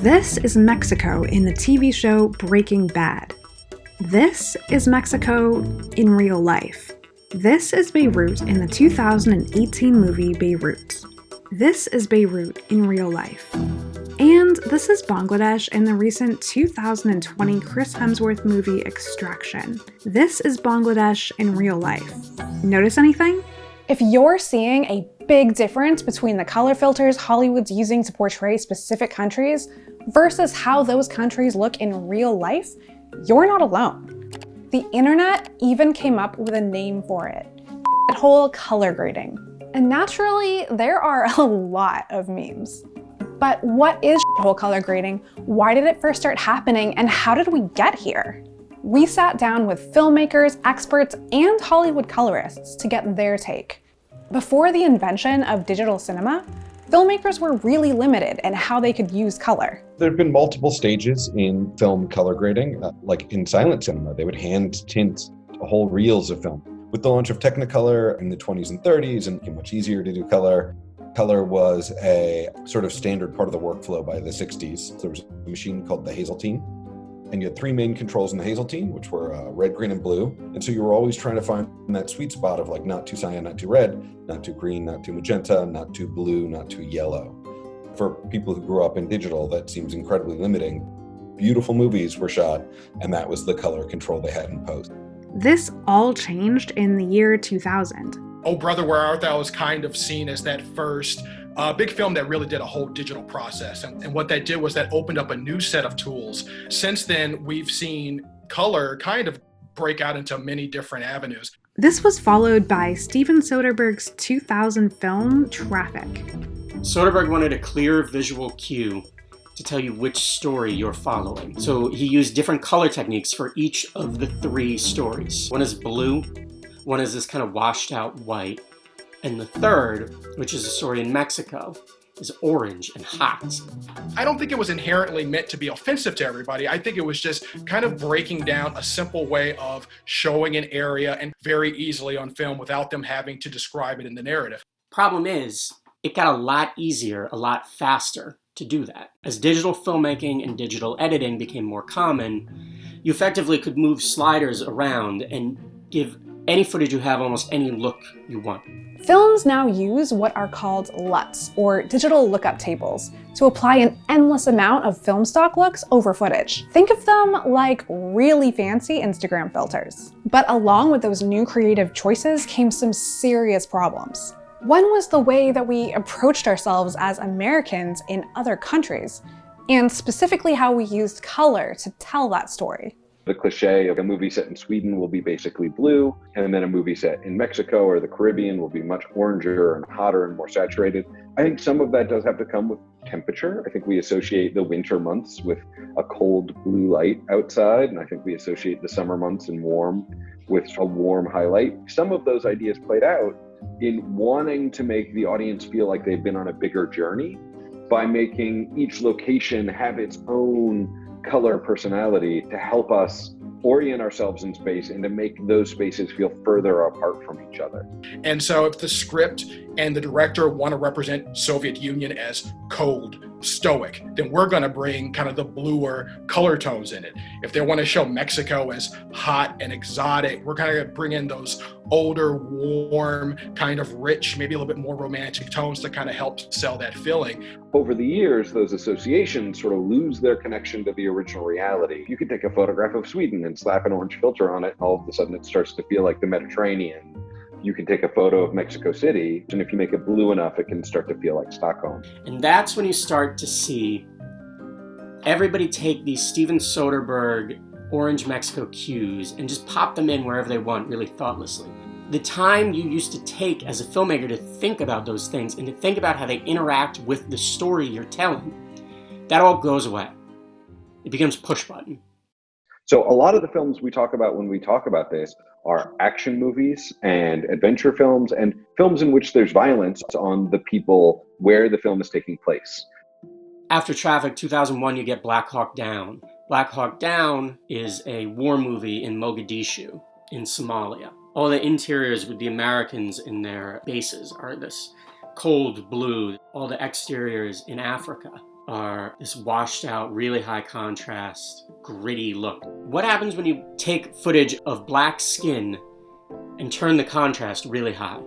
This is Mexico in the TV show Breaking Bad. This is Mexico in real life. This is Beirut in the 2018 movie Beirut. This is Beirut in real life. And this is Bangladesh in the recent 2020 Chris Hemsworth movie Extraction. This is Bangladesh in real life. Notice anything? If you're seeing a big difference between the color filters Hollywood's using to portray specific countries versus how those countries look in real life, you're not alone. The internet even came up with a name for it: whole color grading. And naturally, there are a lot of memes. But what is whole color grading? Why did it first start happening? And how did we get here? We sat down with filmmakers, experts, and Hollywood colorists to get their take. Before the invention of digital cinema, filmmakers were really limited in how they could use color. There have been multiple stages in film color grading. Like in silent cinema, they would hand tint whole reels of film. With the launch of Technicolor in the 20s and 30s, and it became much easier to do color, color was a sort of standard part of the workflow by the 60s. There was a machine called the Hazeltine, and you had three main controls in the Hazeltine, which were red, green, and blue. And so you were always trying to find that sweet spot of like not too cyan, not too red, not too green, not too magenta, not too blue, not too yellow. For people who grew up in digital, that seems incredibly limiting. Beautiful movies were shot, and that was the color control they had in post. This all changed in the year 2000. Oh Brother, Where Art Thou was kind of seen as that first big film that really did a whole digital process. And what that did was that opened up a new set of tools. Since then, we've seen color kind of break out into many different avenues. This was followed by Steven Soderbergh's 2000 film Traffic. Soderbergh wanted a clear visual cue to tell you which story you're following. So he used different color techniques for each of the three stories. One is blue, one is this kind of washed out white, and the third, which is a story in Mexico, is orange and hot. I don't think it was inherently meant to be offensive to everybody. I think it was just kind of breaking down a simple way of showing an area and very easily on film without them having to describe it in the narrative. Problem is, it got a lot easier, a lot faster to do that. As digital filmmaking and digital editing became more common, you effectively could move sliders around and give any footage you have almost any look you want. Films now use what are called LUTs, or digital lookup tables, to apply an endless amount of film stock looks over footage. Think of them like really fancy Instagram filters. But along with those new creative choices came some serious problems. One was the way that we approached ourselves as Americans in other countries, and specifically how we used color to tell that story. The cliche of a movie set in Sweden will be basically blue, and then a movie set in Mexico or the Caribbean will be much oranger and hotter and more saturated. I think some of that does have to come with temperature. I think we associate the winter months with a cold blue light outside, and I think we associate the summer months and warm with a warm highlight. Some of those ideas played out in wanting to make the audience feel like they've been on a bigger journey by making each location have its own color personality to help us orient ourselves in space and to make those spaces feel further apart from each other. And so if the script and the director want to represent Soviet Union as cold, stoic, then we're going to bring kind of the bluer color tones in it. If they want to show Mexico as hot and exotic, we're kind of going to bring in those older, warm, kind of rich, maybe a little bit more romantic tones to kind of help sell that feeling. Over the years, those associations sort of lose their connection to the original reality. You could take a photograph of Sweden and slap an orange filter on it, and all of a sudden it starts to feel like the Mediterranean. You can take a photo of Mexico City, and if you make it blue enough, it can start to feel like Stockholm. And that's when you start to see everybody take these Steven Soderbergh orange Mexico cues and just pop them in wherever they want really thoughtlessly. The time you used to take as a filmmaker to think about those things and to think about how they interact with the story you're telling, that all goes away. It becomes push button. So a lot of the films we talk about when we talk about this are action movies and adventure films and films in which there's violence on the people where the film is taking place. After Traffic 2001, you get Black Hawk Down. Black Hawk Down is a war movie in Mogadishu in Somalia. All the interiors with the Americans in their bases are this cold blue. All the exteriors in Africa are this washed out, really high contrast, gritty look. What happens when you take footage of black skin and turn the contrast really high?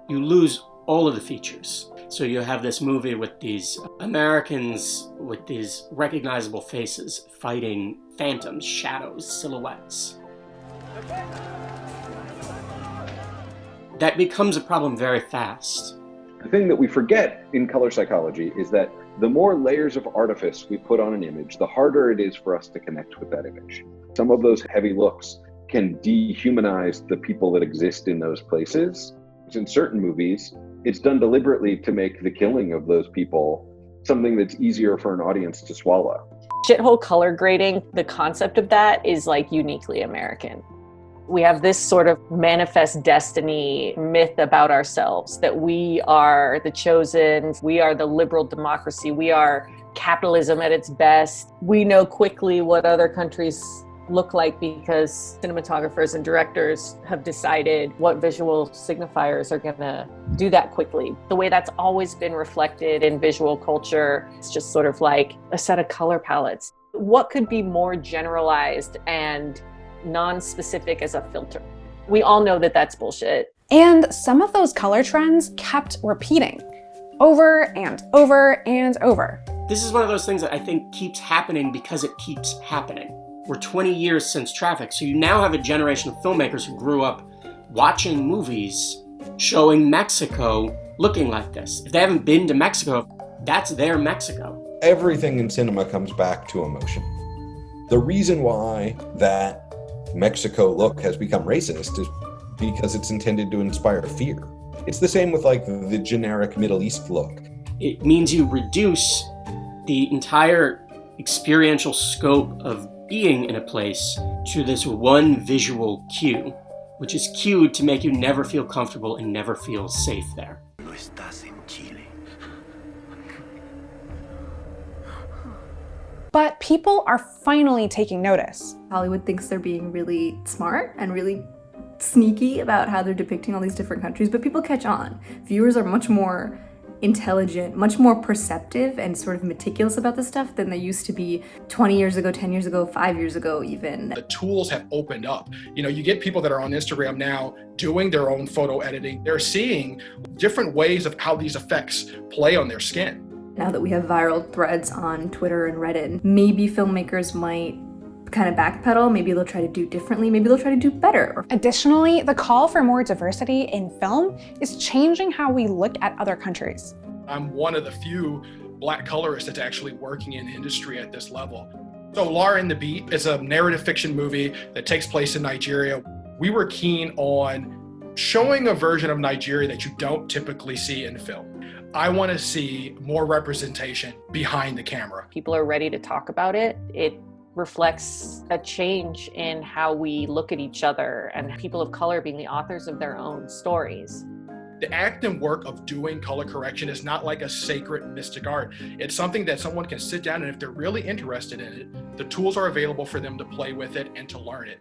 You lose all of the features. So you have this movie with these Americans with these recognizable faces fighting phantoms, shadows, silhouettes. That becomes a problem very fast. The thing that we forget in color psychology is that the more layers of artifice we put on an image, the harder it is for us to connect with that image. Some of those heavy looks can dehumanize the people that exist in those places. In certain movies, it's done deliberately to make the killing of those people something that's easier for an audience to swallow. Shithole color grading, the concept of that is like uniquely American. We have this sort of manifest destiny myth about ourselves that we are the chosen, we are the liberal democracy, we are capitalism at its best. We know quickly what other countries look like because cinematographers and directors have decided what visual signifiers are gonna do that quickly. The way that's always been reflected in visual culture, it's just sort of like a set of color palettes. What could be more generalized and non-specific as a filter? We all know that that's bullshit. And some of those color trends kept repeating over and over and over. This is one of those things that I think keeps happening because it keeps happening. We're 20 years since Traffic, so you now have a generation of filmmakers who grew up watching movies showing Mexico looking like this. If they haven't been to Mexico, that's their Mexico. Everything in cinema comes back to emotion. The reason why that Mexico look has become racist is because it's intended to inspire fear. It's the same with like the generic Middle East look. It means you reduce the entire experiential scope of being in a place to this one visual cue, which is cued to make you never feel comfortable and never feel safe there. No estás en Chile. But people are finally taking notice. Hollywood thinks they're being really smart and really sneaky about how they're depicting all these different countries, but people catch on. Viewers are much more intelligent, much more perceptive and sort of meticulous about this stuff than they used to be 20 years ago, 10 years ago, 5 years ago even. The tools have opened up. You know, you get people that are on Instagram now doing their own photo editing. They're seeing different ways of how these effects play on their skin. Now that we have viral threads on Twitter and Reddit, maybe filmmakers might kind of backpedal, maybe they'll try to do differently, maybe they'll try to do better. Additionally, the call for more diversity in film is changing how we look at other countries. I'm one of the few Black colorists that's actually working in industry at this level. So Lara and the Beat is a narrative fiction movie that takes place in Nigeria. We were keen on showing a version of Nigeria that you don't typically see in film. I want to see more representation behind the camera. People are ready to talk about it. It reflects a change in how we look at each other and people of color being the authors of their own stories. The act and work of doing color correction is not like a sacred mystic art. It's something that someone can sit down and if they're really interested in it, the tools are available for them to play with it and to learn it.